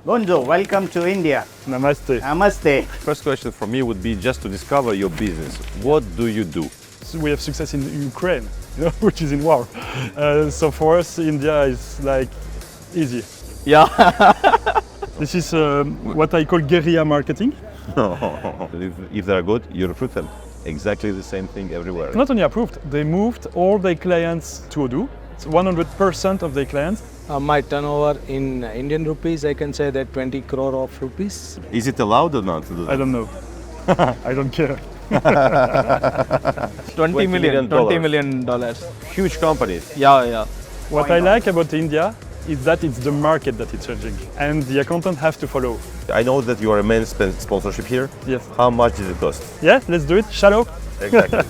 Bonjour, welcome to India. Namaste. Namaste. First question for me would be just to discover your business. What do you do? So we have success in Ukraine, which is in war. So for us, India is like easy. Yeah. This is what I call guerrilla marketing. If they're good, you recruit them. Exactly the same thing everywhere. Not only approved, they moved all their clients to Odoo. So 100% of their clients. My turnover in Indian rupees, I can say that 20 crore of rupees. Is it allowed or not to do that? I don't know. I don't care. $20 million. Huge companies. Yeah. What I like about India is that it's the market that it's changing, and the accountant have to follow. I know that you are a main sponsorship here. Yes. How much does it cost? Yeah, let's do it. Shallow. Exactly.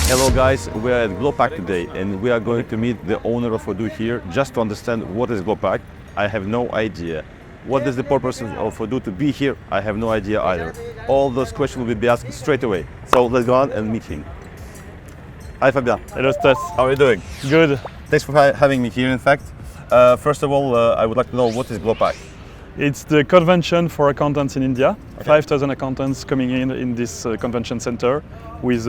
Hello guys, we are at GloPac today and we are going to meet the owner of Odoo here just to understand what is GloPac. I have no idea. What is the purpose of Odoo to be here? I have no idea either. All those questions will be asked straight away. So let's go on and meet him. Hi Fabien. Hello, Stas. How are you doing? Good. Thanks for having me here in fact. First of all, I would like to know what is GloPac? It's the convention for accountants in India. Okay. 5,000 accountants coming in this convention center with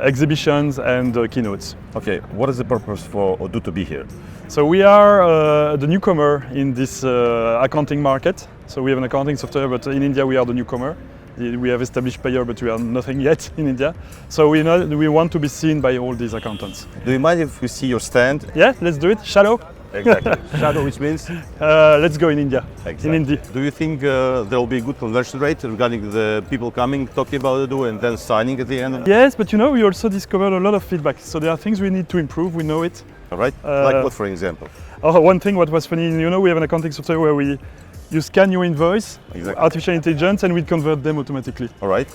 exhibitions and keynotes. Okay, what is the purpose for Odoo to be here? So we are the newcomer in this accounting market. So we have an accounting software, but in India we are the newcomer. We have established payer, but we are nothing yet in India. So we want to be seen by all these accountants. Do you mind if we see your stand? Yeah, let's do it. Shallow. Exactly. Shadow, which means? Let's go in India. Exactly. In India. Do you think there will be a good conversion rate regarding the people coming, talking about Odoo and then signing at the end? Yes, but you know, we also discovered a lot of feedback. So there are things we need to improve, we know it. All right. Like what, for example? Oh, one thing what was funny, you know, we have an accounting software where you scan your invoice, exactly. Artificial intelligence, and we convert them automatically. All right.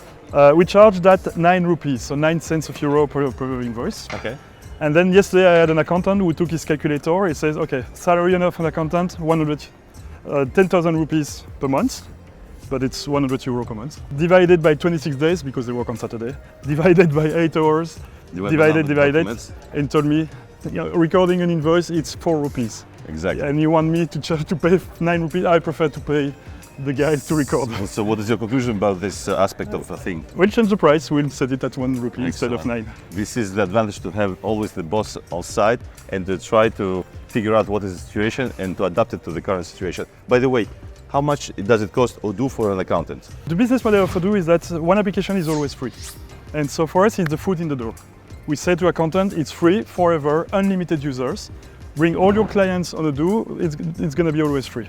We charge that 9 rupees, so 9 cents of euro per invoice. Okay. And then yesterday I had an accountant who took his calculator. He says, okay, salary enough for an accountant, 10,000 rupees per month, but it's 100 euro per month. Divided by 26 days, because they work on Saturday. Divided by 8 hours, divided, and told me, recording an invoice, it's 4 rupees. Exactly. And you want me to pay 9 rupees, I prefer to pay the guys to record. So what is your conclusion about this aspect of a thing? We'll change the price, we'll set it at 1 rupee instead of 9. This is the advantage to have always the boss on side and to try to figure out what is the situation and to adapt it to the current situation. By the way, how much does it cost Odoo for an accountant? The business model of Odoo is that one application is always free. And so for us, it's the foot in the door. We say to accountant, it's free, forever, unlimited users. Bring all your clients on Odoo, it's going to be always free.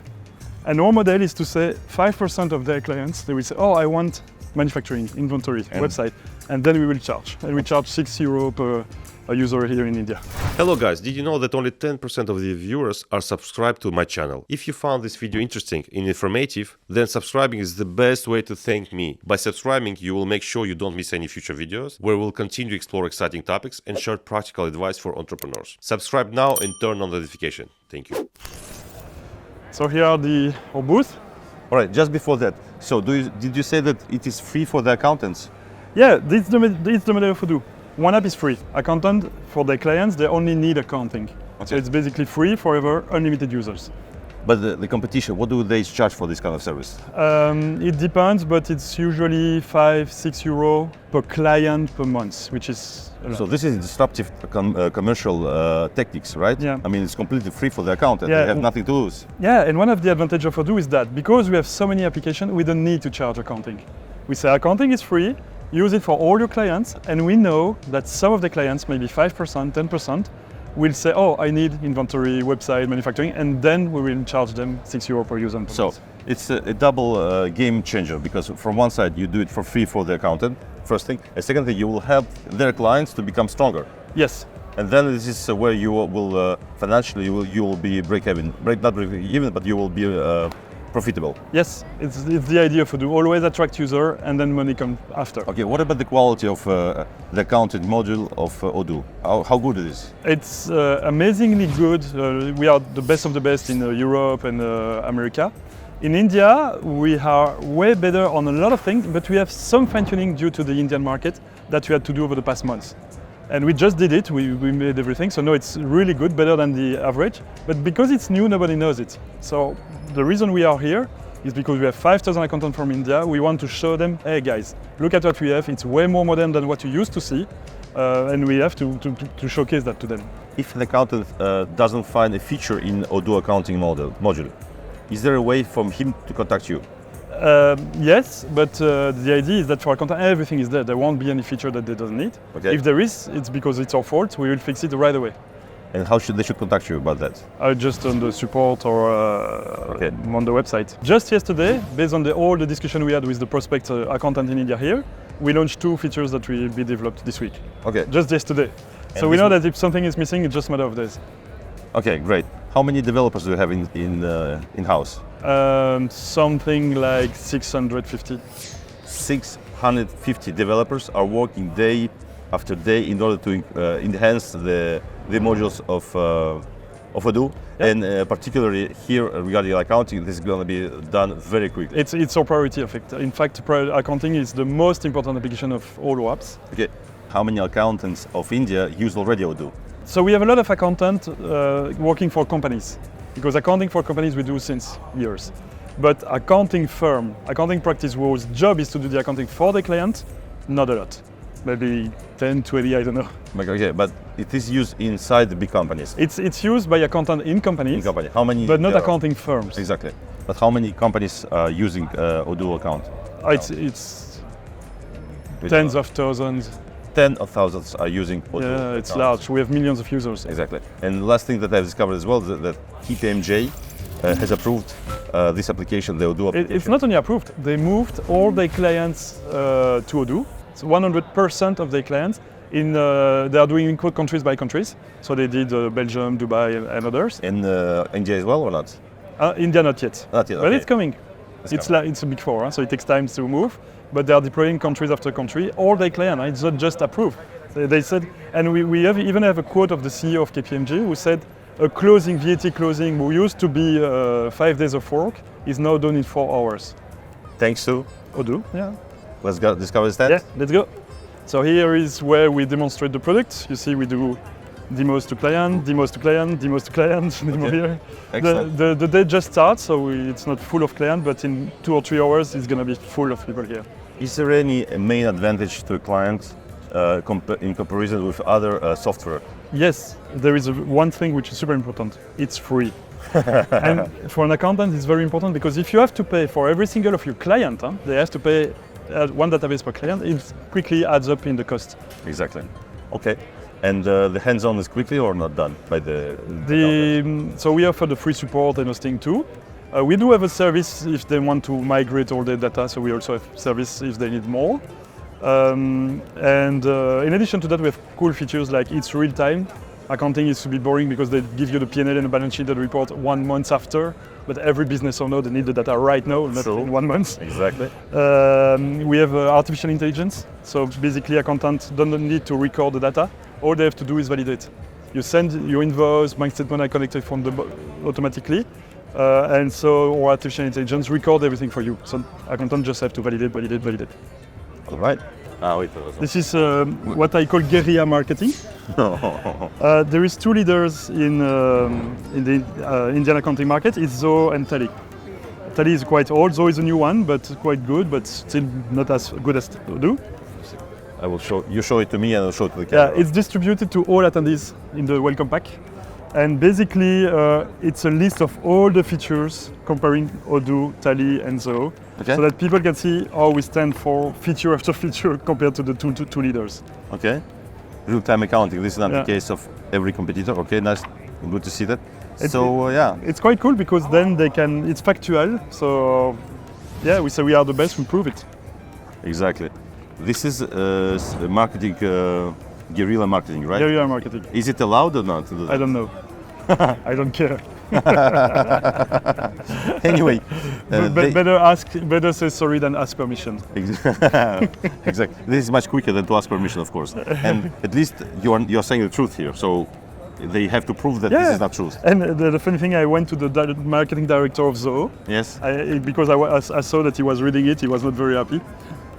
And our model is to say 5% of their clients, they will say, oh, I want manufacturing, inventory, website, and then we will charge. And we charge €6 per user here in India. Hello guys, did you know that only 10% of the viewers are subscribed to my channel? If you found this video interesting and informative, then subscribing is the best way to thank me. By subscribing, you will make sure you don't miss any future videos, where we'll continue to explore exciting topics and share practical advice for entrepreneurs. Subscribe now and turn on the notification. Thank you. So here are our booth. All right, just before that, so did you say that it is free for the accountants? Yeah, this is the model of Odoo. One app is free. Accountant, for their clients, they only need accounting. Okay. So it's basically free, forever, unlimited users. But the competition, what do they charge for this kind of service? It depends, but it's usually 5-6 euro per client per month, which is a lot. So this is disruptive commercial techniques, right? Yeah. I mean, it's completely free for the accountant. Yeah. They have nothing to lose. Yeah, and one of the advantages of Odoo is that because we have so many applications, we don't need to charge accounting. We say accounting is free, use it for all your clients, and we know that some of the clients, maybe 5%, 10%, will say, oh, I need inventory, website, manufacturing, and then we will charge them €6 per user. So it's a double game changer, because from one side you do it for free for the accountant, first thing, and second thing, you will help their clients to become stronger. Yes. And then this is where you will financially you will be not break even, but you will be profitable. Yes, it's the idea of Odoo. Always attract user and then money comes after. Okay, what about the quality of the accounting module of Odoo? How good it is? It's amazingly good. We are the best of the best in Europe and America. In India, we are way better on a lot of things, but we have some fine-tuning due to the Indian market that we had to do over the past months. And we just did it, we made everything, so no, it's really good, better than the average. But because it's new, nobody knows it. So the reason we are here is because we have 5,000 accountants from India. We want to show them, hey guys, look at what we have. It's way more modern than what you used to see. And we have to showcase that to them. If an accountant doesn't find a feature in Odoo accounting module, is there a way for him to contact you? Yes, but the idea is that for accountant, everything is there. There won't be any feature that they don't need. Okay. If there is, it's because it's our fault. We will fix it right away. And how should they contact you about that? Just on the support or on the website. Just yesterday, based on all the discussion we had with the prospect accountant in India here, we launched 2 features that will be developed this week. Okay. Just yesterday. And so we know that if something is missing, it's just a matter of days. Okay, great. How many developers do you have in-house? Something like 650. 650 developers are working day after day in order to enhance the modules of Odoo, yeah. and particularly here regarding accounting, this is going to be done very quickly. It's our priority of it. In fact, accounting is the most important application of all our apps. Okay, how many accountants of India use already Odoo? So we have a lot of accountants working for companies, because accounting for companies we do since years. But accounting practice whose job is to do the accounting for the client, not a lot. Maybe 10, 20, I don't know. Okay, but it is used inside the big companies. It's used by accountant in companies. In company, how many? But not accounting firms. Exactly. But how many companies are using Odoo account? It's tens of thousands. Tens of thousands are using Odoo. Yeah, it's large. We have millions of users. Exactly. And the last thing that I've discovered as well is that KPMG has approved this application, the Odoo application. It's not only approved, they moved all their clients to Odoo. So 100% of their clients, they are doing in countries by countries. So they did Belgium, Dubai, and others. And India as well or not? India not yet. Not yet. But Okay. it's coming. It's a big 4, so it takes time to move. But they are deploying countries after country. All their clients, it's not just approved. They said, and we even have a quote of the CEO of KPMG who said, a closing, VAT closing, who used to be 5 days of work, is now done in 4 hours. Thanks to Odoo, yeah. Let's go discover the stats. Yeah, let's go. So here is where we demonstrate the product. You see we do demos to client, demos to client, demos to client, demo here. Excellent. The day just starts, so it's not full of client, but in 2 or 3 hours it's going to be full of people here. Is there any main advantage to a client in comparison with other software? Yes, there is one thing which is super important. It's free. And for an accountant it's very important because if you have to pay for every single of your client, they have to pay one database per client, it quickly adds up in the cost. Exactly. Okay. And the hands-on is quickly or not done by the so we offer the free support and hosting too. We do have a service if they want to migrate all their data, so we also have service if they need more. In addition to that, we have cool features like it's real time. Accounting is to be boring because they give you the P&L and the balance sheet that report 1 month after, but every business owner, they need the data right now, not in 1 month. Exactly. We have artificial intelligence, so basically accountants don't need to record the data. All they have to do is validate. You send your invoice, bank statement are connected from automatically, and so our artificial intelligence record everything for you. So accountants just have to validate. All right. This is what I call guerrilla marketing. There is 2 leaders in the Indian accounting market. It's 𝐬𝐮 and 𝐷𝐿𝐿. 𝐷𝐿𝐿 is quite old. 𝐬𝐮 is a new one, but quite good, but still not as good as Odoo. I will show it to me and I'll show it to the camera. Yeah, it's distributed to all attendees in the welcome pack. And basically, it's a list of all the features comparing Odoo, 𝐷𝐿𝐿, and 𝐬𝐮, Okay. so that people can see how we stand for feature after feature compared to the two leaders. Okay. Real-time accounting. This is not Yeah. the case of every competitor. Okay, nice. Good to see that. Yeah. It's quite cool because then it's factual. So yeah, we say we are the best, we prove it. Exactly. This is marketing, guerrilla marketing, right? Guerrilla marketing. Is it allowed or not? I don't know. I don't care. Anyway, better say sorry than ask permission. Exactly. This is much quicker than to ask permission, of course. And at least you're saying the truth here. So They have to prove that Yeah. this is not true. And the funny thing, I went to the marketing director of 𝐬𝐻, Yes. because I saw that he was reading it, he was not very happy.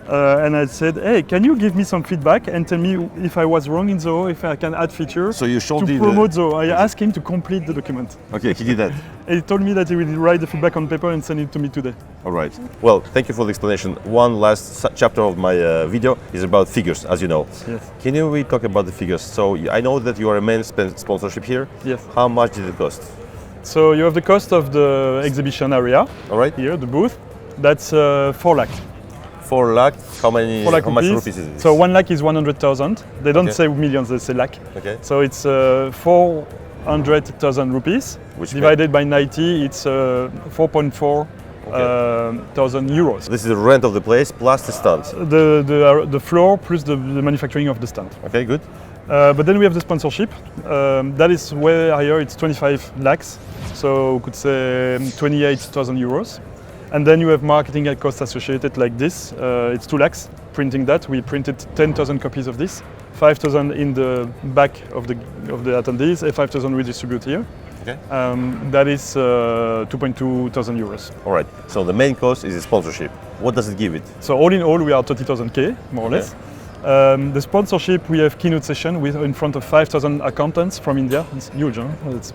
And I said, hey, can you give me some feedback and tell me if I was wrong in 𝐬𝐻, if I can add features So you showed to promote 𝐬𝐻. I asked him to complete the document. Okay, he did that. He told me that he will write the feedback on paper and send it to me today. All right. Well, thank you for the explanation. One last chapter of my video is about figures, as you know. Yes. Can we talk about the figures? So I know that you are a main sponsorship here. Yes. How much did it cost? So you have the cost of the exhibition area All right. here, the booth. That's 4 lakh. 4 lakh. How many? 4 lakh how much rupees. rupees is it? So 1 lakh is 100,000. They don't Okay. say millions, they say lakh. Okay. So it's 400,000 rupees. Which divided by 90, it's 4.4 thousand euros. This is the rent of the place plus the stand. The floor plus the manufacturing of the stand. Okay, good. But then we have the sponsorship. That is way higher, it's 25 lakhs. So we could say 28,000 euros. And then you have marketing costs associated like this. It's 2 lakhs printing that. We printed 10,000 copies of this. 5,000 in the back of the attendees, and 5,000 we distribute here. Okay. That is 2.2 thousand euros. All right. So the main cost is the sponsorship. What does it give it? So all in all, we are 30,000 more or less. The sponsorship, we have keynote session with in front of 5,000 accountants from India. It's huge, huh? It's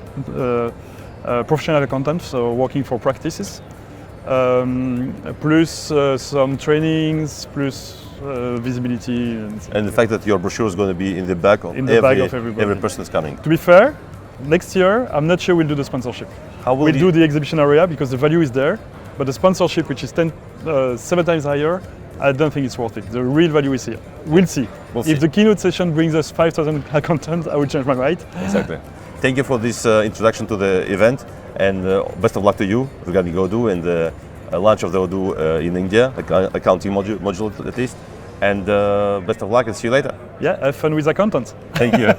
professional accountants, so working for practices. Plus some trainings, plus visibility. And the fact that your brochure is going to be in the back of everybody. every person is coming. To be fair, next year, I'm not sure we'll do the sponsorship. How will We'll you do the exhibition area because the value is there, but the sponsorship, which is 7 times higher, I don't think it's worth it. The real value is here. We'll see. If the keynote session brings us 5,000 accountants, I will change my mind. Exactly. Thank you for this introduction to the event, and best of luck to you regarding Odoo and the launch of the Odoo in India, accounting module at least. And best of luck and see you later. Yeah, have fun with accountants. Thank you.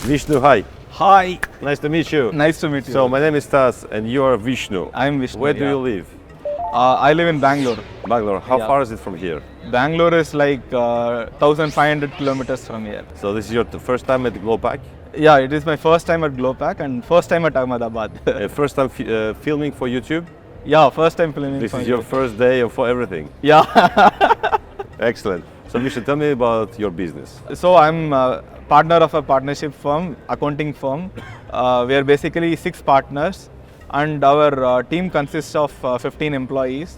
Vishnu, hi. Hi. Nice to meet you. Nice to meet you. So my name is Tas and you are Vishnu. I'm Vishnu. Where do you live? I live in Bangalore. Bangalore. How Yeah. far is it from here? Bangalore is like 1,500 kilometers from here. So this is your first time at GloPac? Yeah, it is my first time at GloPac and first time at Ahmedabad. First time filming for YouTube? Yeah, first time filming. This for is your you. first day for everything. Yeah. Excellent. So Vishnu, tell me about your business. So I'm a partner of a partnership firm, accounting firm. We are basically 6 partners and our team consists of 15 employees.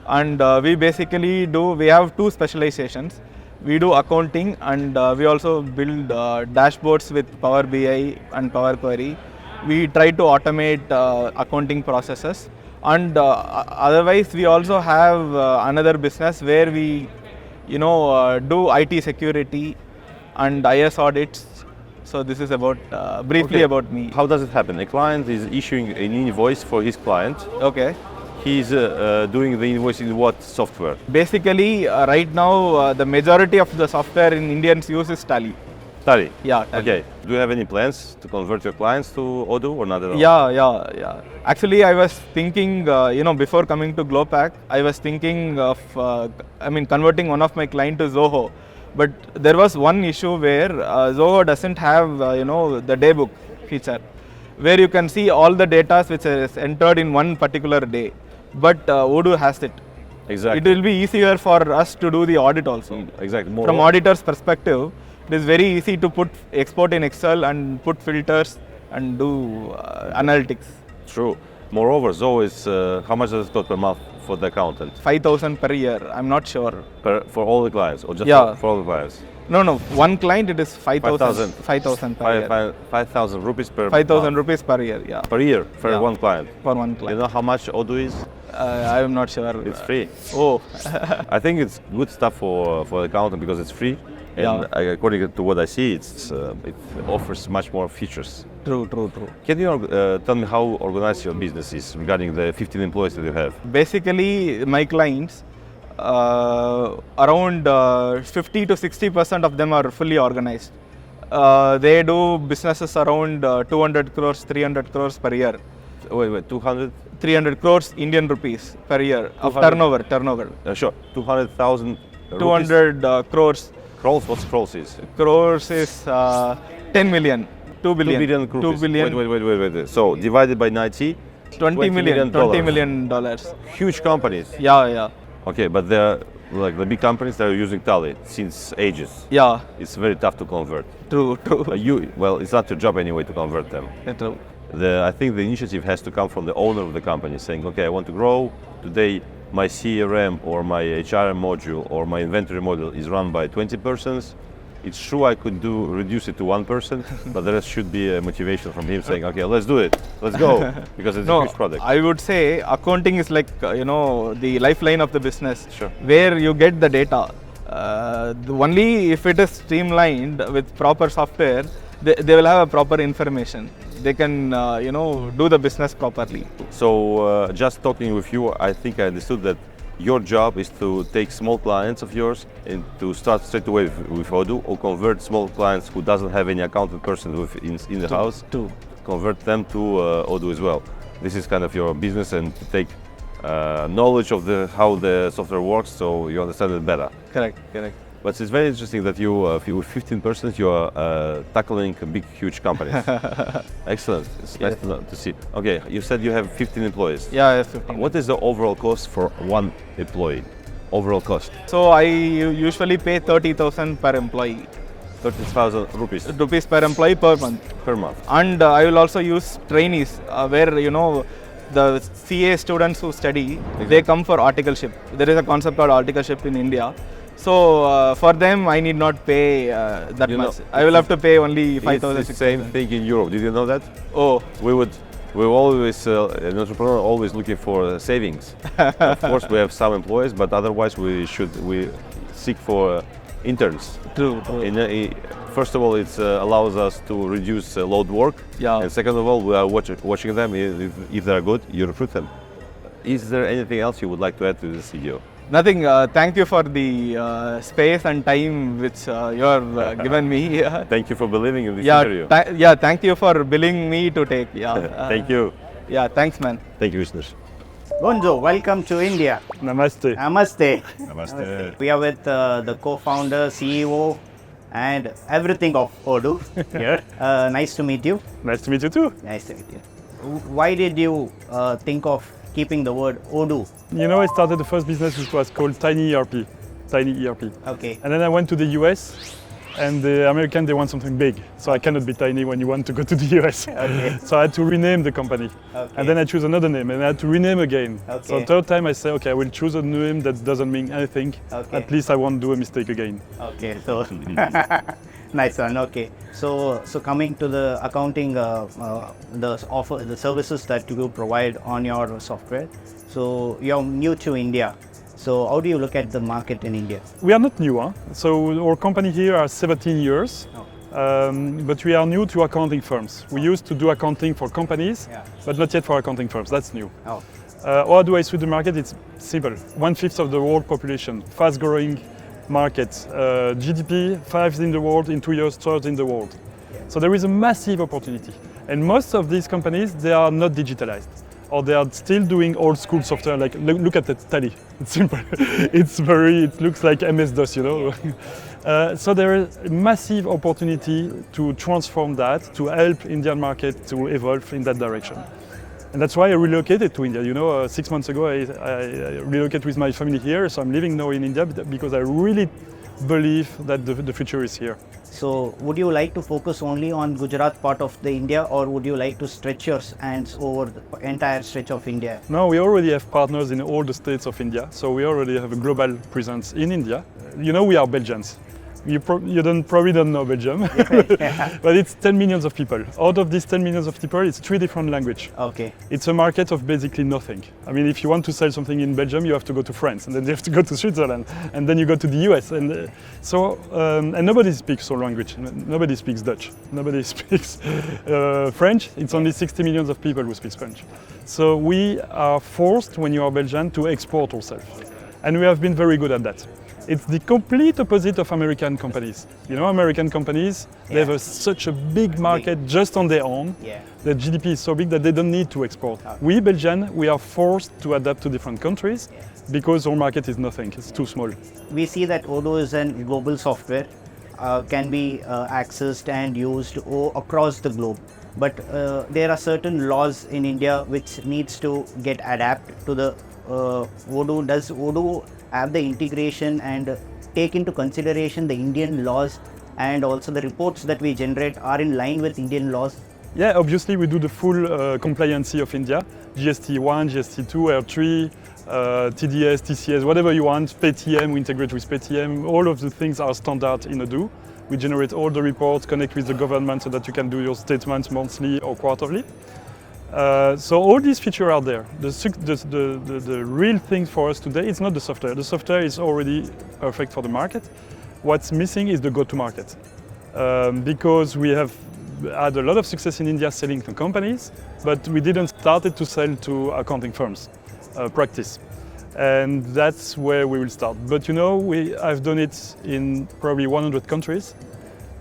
And we basically we have 2 specializations. We do accounting and we also build dashboards with Power BI and Power Query. We try to automate accounting processes. And otherwise, we also have another business where we, do IT security and IS audits. So this is about briefly about me. How does it happen? A client is issuing an invoice for his client. Okay. He's doing the invoice in what software? Basically, right now, the majority of the software in Indians use is Tally. Tally. Yeah, Tally. Okay. Do you have any plans to convert your clients to Odoo or not at all? Yeah. Actually, I was thinking, before coming to GloPac, I was thinking of, converting one of my clients to 𝐬𝐻. But there was one issue where 𝐬𝐻 doesn't have, the daybook feature, where you can see all the data which is entered in one particular day. But Odoo has it. Exactly. It will be easier for us to do the audit also. Exactly. From auditor's perspective, it is very easy to export in Excel and put filters and do analytics. True. Moreover, 𝐬𝐻 is, how much does it cost per month for the accountant? 5,000 per year, I'm not sure. For all the clients or just for all the clients? No, one client it is 5,000. 5,000 per year. 5,000 rupees per 5,000 rupees per year, yeah. Per year for Yeah. one client. For one client. You know how much Odoo is? I am not sure. It's free. Oh. I think it's good stuff for the accountant because it's free. And Yeah. according to what I see, it offers much more features. True. Can you tell me how organized your business is regarding the 15 employees that you have? Basically, my clients, around 50 to 60% of them are fully organized. They do businesses around 200 crores, 300 crores per year. Wait, 200? 300 crores Indian rupees per year of turnover. Sure, 200,000 rupees. 200 crores. Crores, what's crores is? Crores is 10 million. 2 billion. 2 billion rupees. 2 billion. Wait. So divided by 90, 20 million. dollars. $20 million. Huge companies. Yeah. Okay, but they're like the big companies that are using Tally since ages. Yeah. It's very tough to convert. True. Well, it's not your job anyway to convert them. True. I think the initiative has to come from the owner of the company saying, okay, I want to grow. Today, my CRM or my HRM module or my inventory module is run by 20 persons. It's true I could reduce it to 1 person, but there should be a motivation from him saying, okay, let's do it, let's go, because it's a huge product. I would say accounting is like, the lifeline of the business, Sure. where you get the data. Only if it is streamlined with proper software, they will have a proper information. They can, do the business properly. So just talking with you, I think I understood that your job is to take small clients of yours and to start straight away with Odoo, or convert small clients who doesn't have any accountant person in the house, to convert them to Odoo as well. This is kind of your business, and to take knowledge of how the software works, so you understand it better. Correct. But it's very interesting that you, with 15%, you are tackling big, huge companies. Excellent. It's nice to see. Okay, you said you have 15 employees. Yeah, 15. What is the overall cost for one employee? Overall cost? So I usually pay 30,000 per employee. 30,000 rupees Rupees per employee per month. per month. And I will also use trainees, where the CA students who study, they come for articleship. There is a concept called articleship in India. So for them, I need not pay that much. I will have to pay only 5,000. It's the same thing in Europe. Did you know that? Oh, We're always an entrepreneur always looking for savings. Of course, we have some employees, but otherwise we seek for interns. true. First of all, it allows us to reduce load work. Yeah. And second of all, we are watching them. If they are good, you recruit them. Is there anything else you would like to add to this video? Nothing. Thank you for the space and time which you have given me. Thank you for believing in this Yeah, interview. thank you for billing me to take. Yeah. Thank you. Yeah, thanks, man. Thank you, listeners. Gonzo, welcome to India. Namaste. Namaste. Namaste. We are with the co-founder, CEO, and everything of Odoo here. Nice to meet you. Nice to meet you too. Nice to meet you. Why did you think of keeping the word Odoo? I started the first business which was called Tiny ERP. Okay. And then I went to the US, and the American, they want something big. So I cannot be tiny when you want to go to the US. Okay. So I had to rename the company. Okay. And then I choose another name, and I had to rename again. Okay. So third time I say, okay, I will choose a name that doesn't mean anything. Okay. At least I won't do a mistake again. Okay. So nice one. Okay. So coming to the accounting, the services that you provide on your software. So you're new to India. So how do you look at the market in India? We are not new, huh? So our company here are 17 years, but we are new to accounting firms. We used to do accounting for companies, but not yet for accounting firms. That's new. Oh. How do I suit the market? It's simple. 1/5 of the world population, fast-growing market, GDP 5th in the world, in 2 years 3rd in the world. So there is a massive opportunity. And most of these companies, they are not digitalized, or they are still doing old school software. Like look at the Tally. It's simple. It looks like MS-DOS, So there is a massive opportunity to transform that, to help Indian market to evolve in that direction. And that's why I relocated to India. 6 months ago, I relocated with my family here. So I'm living now in India because I really believe that the future is here. So would you like to focus only on Gujarat part of the India, or would you like to stretch your hands over the entire stretch of India? No, we already have partners in all the states of India. So we already have a global presence in India. We are Belgians. You probably don't know Belgium, but it's 10 millions of people. Out of these 10 millions of people, it's 3 different languages. Okay. It's a market of basically nothing. I mean, if you want to sell something in Belgium, you have to go to France, and then you have to go to Switzerland, and then you go to the US. And and nobody speaks our language. Nobody speaks Dutch. Nobody speaks French. It's only 60 millions of people who speak French. So we are forced, when you are Belgian, to export ourselves. And we have been very good at that. It's the complete opposite of American companies. American companies, they have such a big market just on their own. Yeah. The GDP is so big that they don't need to export. We Belgians, we are forced to adapt to different countries because our market is nothing. It's too small. We see that Odoo is a global software. can be accessed and used across the globe. But there are certain laws in India which needs to get adapted to the Odoo. Does Odoo have the integration and take into consideration the Indian laws, and also the reports that we generate are in line with Indian laws? Yeah, obviously we do the full compliancy of India, GST1, GST2, R3, TDS, TCS, whatever you want, Paytm, we integrate with Paytm, all of the things are standard in Odoo. We generate all the reports, connect with the government so that you can do your statements monthly or quarterly. So all these features are there. The real thing for us today is not the software. The software is already perfect for the market. What's missing is the go-to-market. Because we have had a lot of success in India selling to companies, but we didn't start to sell to accounting firms, practice. And that's where we will start. But you know, I've done it in probably 100 countries,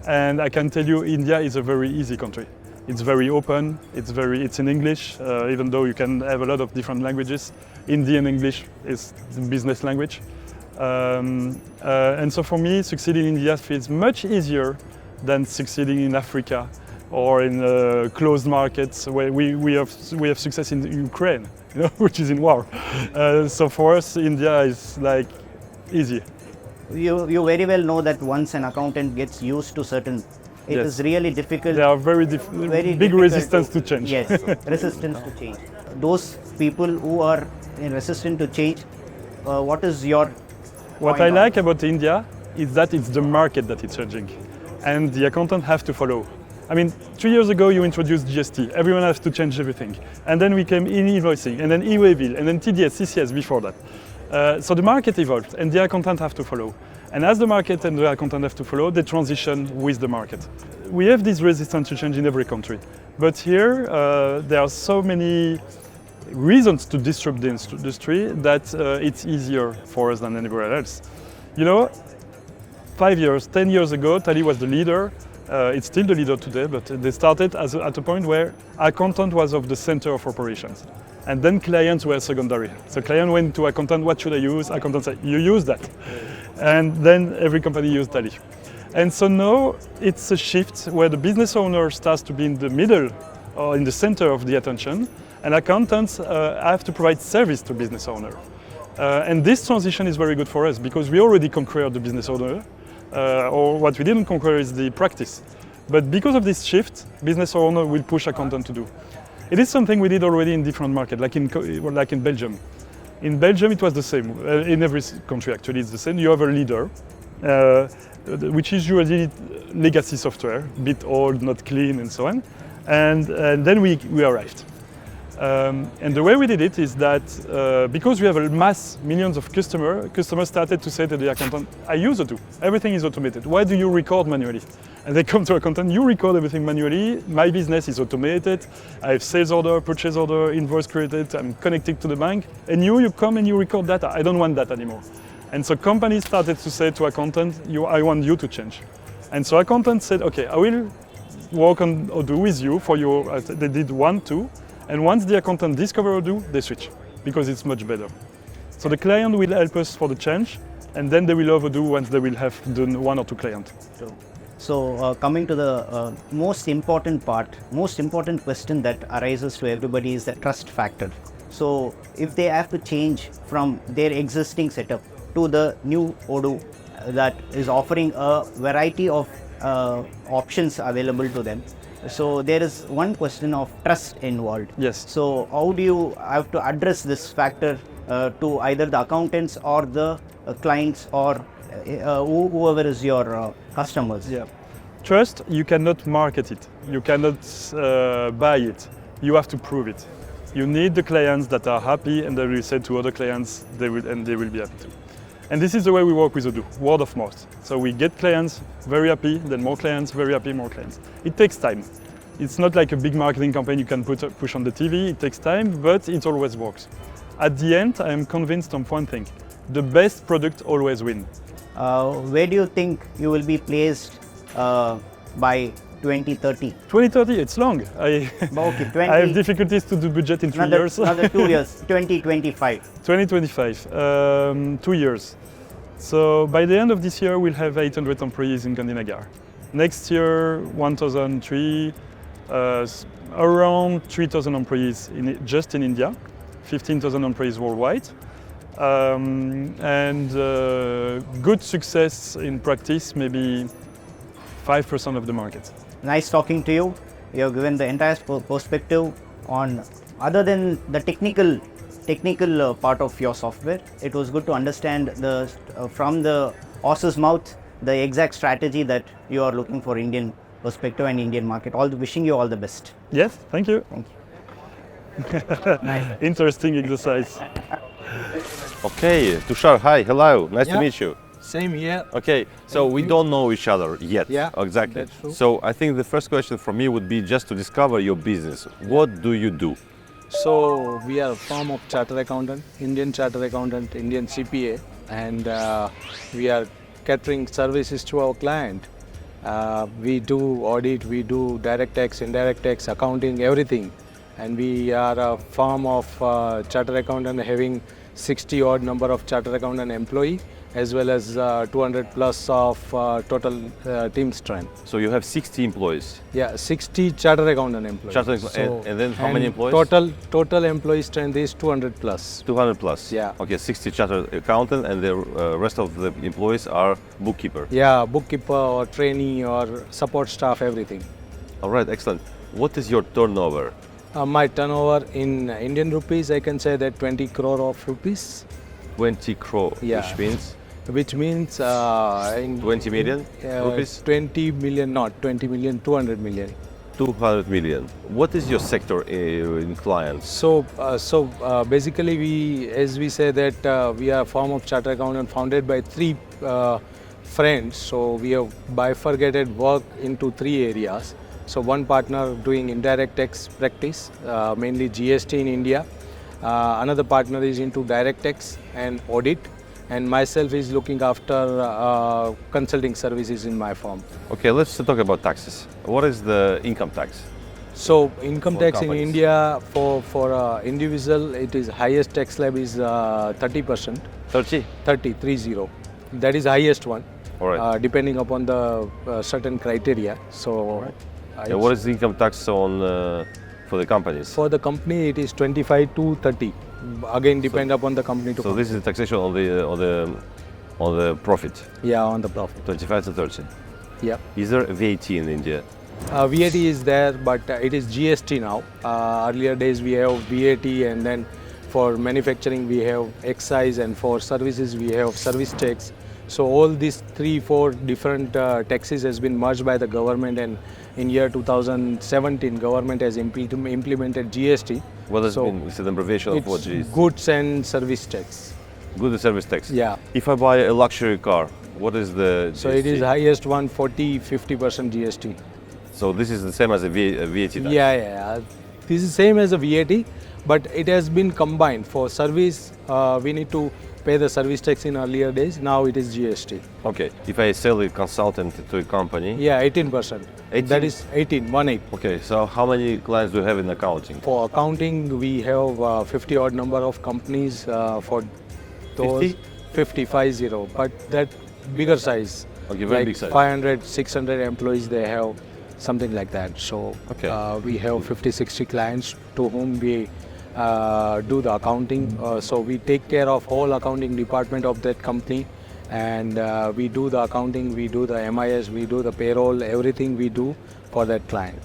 and I can tell you India is a very easy country. It's very open, it's in English, even though you can have a lot of different languages. Indian English is the business language. And so for me, succeeding in India feels much easier than succeeding in Africa or in closed markets where we have success in Ukraine, you know, which is in war. So for us, India is like easy. You very well know that once an accountant gets used to certain, it is really difficult. There are very big resistance to change. Yes, resistance to change. Those people who are resistant to change, what is your What I like about India is that it's the market that is changing, and the accountant have to follow. I mean, 3 years ago you introduced GST, everyone has to change everything. And then we came in invoicing, and then e-waybill, and then TDS, CCS before that. So the market evolved, and the accountant have to follow. And as the market and the accountant have to follow, they transition with the market. We have this resistance to change in every country. But here, there are so many reasons to disrupt the industry that it's easier for us than anywhere else. You know, 5 years, 10 years ago, Tally was the leader. It's still the leader today, but they started at a point where accountant was of the center of operations. And then clients were secondary. So client went to accountant, what should I use? Accountant said, you use that. And then every company used Tally. And so now it's a shift where the business owner starts to be in the middle or in the center of the attention, and accountants have to provide service to business owner. And this transition is very good for us because we already conquered the business owner, or what we didn't conquer is the practice. But because of this shift, business owner will push accountant to do. It is something we did already in different markets, like in Belgium. In Belgium, it was the same. In every country, actually, it's the same. You have a leader, which is usually legacy software, a bit old, not clean, and so on. And then we arrived. And the way we did it is that because we have a millions of customers started to say to the accountant, I use Odoo, everything is automated. Why do you record manually? And they come to accountant, you record everything manually, my business is automated, I have sales order, purchase order, invoice created, I'm connected to the bank, and you come and you record data. I don't want that anymore. And so companies started to say to accountant, I want you to change. And so accountant said, okay, I will work on Odoo with you for your, they did 1, 2, and once the accountant discover Odoo, they switch, because it's much better. So the client will help us for the change, and then they will love Odoo once they will have done 1 or 2 clients. So coming to the most important question that arises to everybody is the trust factor. So if they have to change from their existing setup to the new Odoo that is offering a variety of options available to them, so there is one question of trust involved. Yes. So how do you have to address this factor to either the accountants or the clients or whoever is your customers? Yeah. Trust, you cannot market it. You cannot buy it. You have to prove it. You need the clients that are happy, and they will say to other clients, they will be happy too. And this is the way we work with Odoo, word of mouth. So we get clients very happy, then more clients, very happy, more clients. It takes time. It's not like a big marketing campaign you can push on the TV. It takes time, but it always works. At the end, I am convinced of one thing. The best product always wins. Where do you think you will be placed by 2030? 2030, it's long. I have difficulties to do budget in 3 years. Another 2 years, 2025. 2025, 2 years. So by the end of this year, we'll have 800 employees in Gandhinagar. Next year, 1,003, around 3,000 employees just in India, 15,000 employees worldwide. And good success in practice, maybe 5% of the market. Nice talking to you. You have given the entire perspective on, other than the technical part of your software. It was good to understand from the horse's mouth the exact strategy that you are looking for Indian perspective and Indian market. Wishing you all the best. Yes, thank you. Thank you. Nice. Interesting exercise. Okay, Tushar, hi, hello, nice to meet you. Same here. Okay, so we don't know each other yet. Yeah, exactly. that's true. So I think the first question from me would be just to discover your business. What do you do? So we are a firm of chartered accountant, Indian chartered accountant, Indian CPA, and we are catering services to our client. We do audit, we do direct tax, indirect tax, accounting, everything. And we are a firm of chartered accountant having 60 odd number of chartered accountant employee, as well as 200 plus of total team strength. So you have 60 employees. Yeah, 60 chartered accountant employees. And then how many employees? Total employee strength is 200 plus. 200 plus. Yeah. Okay, 60 chartered accountant, and the rest of the employees are bookkeeper. Yeah, bookkeeper or trainee or support staff, everything. All right, excellent. What is your turnover? My turnover in Indian rupees, I can say that 20 crore of rupees. 20 crore, Yeah. which means in 20 million rupees? 20 million, not 20 million, 200 million. 200 million. What is your sector in clients? So basically, as we say that we are a firm of chartered accountant founded by three friends. So we have bifurcated work into three areas. So one partner doing indirect tax practice, mainly GST in India. Another partner is into direct tax and audit. And myself is looking after consulting services in my firm. Okay, let's talk about taxes. What is the income tax? So income For tax companies. in India for individual, it is highest tax slab is 30%. 30? 30. That is highest one. All right. Depending upon the certain criteria. So And what is the income tax on for the companies? for the company, it is 25 to 30. Again, depend upon the company to So this is the taxation on the profit, yeah, on the profit. 25 to 30. Yeah. Is there VAT in India? VAT is there, but it is GST now. Earlier days we have VAT, and then for manufacturing we have excise, and for services we have service tax. So all these 3-4 different taxes has been merged by the government, and in year 2017 government has implemented GST. What has So been? It's an abbreviation of what It's is? goods and service tax. Good and service tax. Yeah. If I buy a luxury car, what is the So it is GST? highest one 40-50% GST. So this is the same as a VAT tax? Yeah. This is same as a VAT, but it has been combined. For service, we need to pay the service tax in earlier days. Now it is GST. Okay. If I sell a consultant to a company? Yeah, 18%. 18? That is 18. Okay. So how many clients do you have in accounting? For accounting, we have 50 odd number of companies for those 50, but that bigger size. Okay, very like big size. 500, 600 employees they have, something like that. So Okay. we have 50, 60 clients to whom we do the accounting. So we take care of whole accounting department of that company, and we do the accounting, we do the MIS, we do the payroll, everything we do for that client.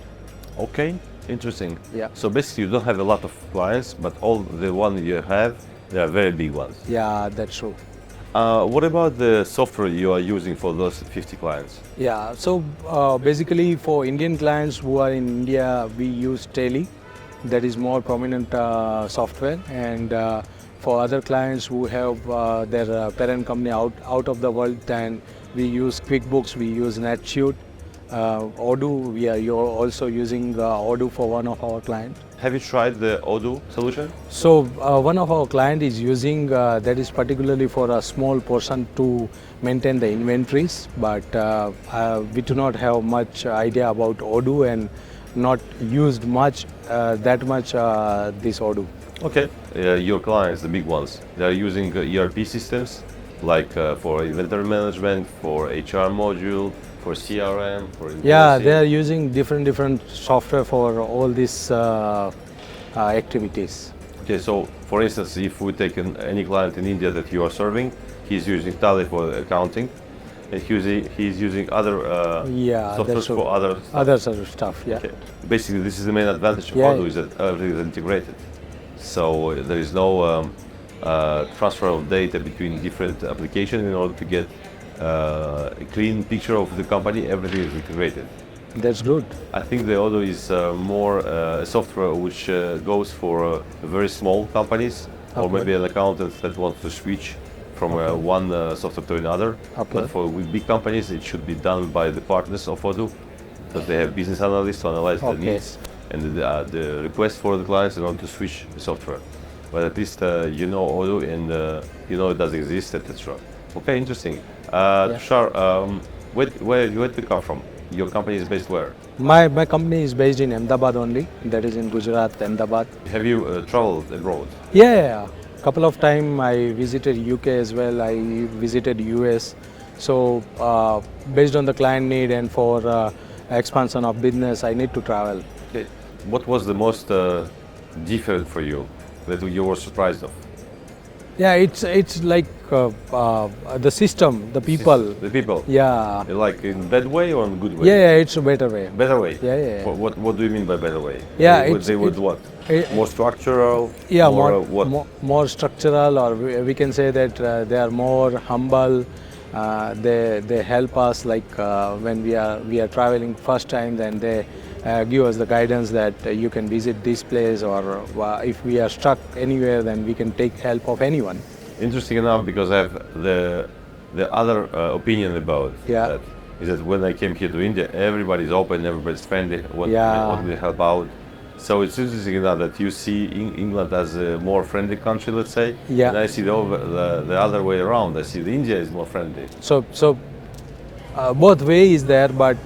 Okay. Interesting. Yeah. So basically you don't have a lot of clients, but all the ones you have, they are very big ones. Yeah, that's true. What about the software you are using for those 50 clients? Yeah, so basically for Indian clients who are in India, we use 𝐶𝐨𝐵. That is more prominent software, and for other clients who have their parent company out of the world, then we use QuickBooks, we use NetSuite, Odoo. You're also using Odoo for one of our clients. Have you tried the Odoo solution? So one of our client is using that is particularly for a small person to maintain the inventories, but we do not have much idea about Odoo and not used much this Odoo. Okay. Your clients, the big ones, they are using ERP systems? like for inventory management, for HR module, for CRM, for Yeah, invoicing? they are using different software for all these activities. Okay, so for instance, if we take any client in India that you are serving, he's using Tally for accounting, and he's using other Yeah, software that's for other stuff. other sort of stuff. Yeah. Okay. Basically, this is the main advantage of Yeah, Odoo, is that everything is integrated. So there is no transfer of data between different applications in order to get a clean picture of the company. Everything is integrated. That's good. I think the Odoo is more a software which goes for very small companies, or Okay. maybe an accountant that wants to switch from one software to another. Okay. But for with big companies, it should be done by the partners of Odoo, because they have business analysts to analyze the Okay. needs and the request for the clients in order to switch the software. But at least you know Odoo, and you know it does exist, etc. Okay, interesting. Tushar, where do you come from? Your company is based where? My company is based in Ahmedabad only. That is in Gujarat, Ahmedabad. Have you traveled abroad? Yeah. Couple of time I visited UK as well. I visited US. So based on the client need and for expansion of business, I need to travel. Okay. What was the most different for you that you were surprised of? Yeah, it's like the system, the people. The people. Yeah. Like in bad way or in good way? Yeah, it's a better way. Better way. Yeah. What do you mean by better way? Yeah, they would what? More structural. Yeah, what? more structural, or we can say that they are more humble. They help us, like when we are traveling first time, then they give us the guidance that you can visit this place, or if we are stuck anywhere, then we can take help of anyone. Interesting enough, because I have the other opinion about that, is that when I came here to India, everybody's open, everybody's friendly, what they help out. So it's interesting enough that you see England as a more friendly country, let's say, and I see the other way around. I see the India is more friendly. So both way is there, but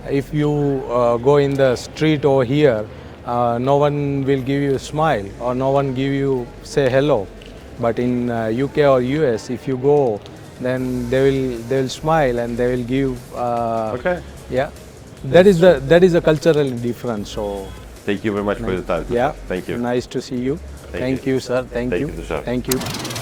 if you go in the street over here, no one will give you a smile, or no one give you say hello. But in UK or US, if you go, then they will smile and they will give. Okay. Yeah, that is a cultural difference. So thank you very much for your time. yeah, Thank you. Nice to see you. Thank you, sir. Thank you. Tushar. Thank you.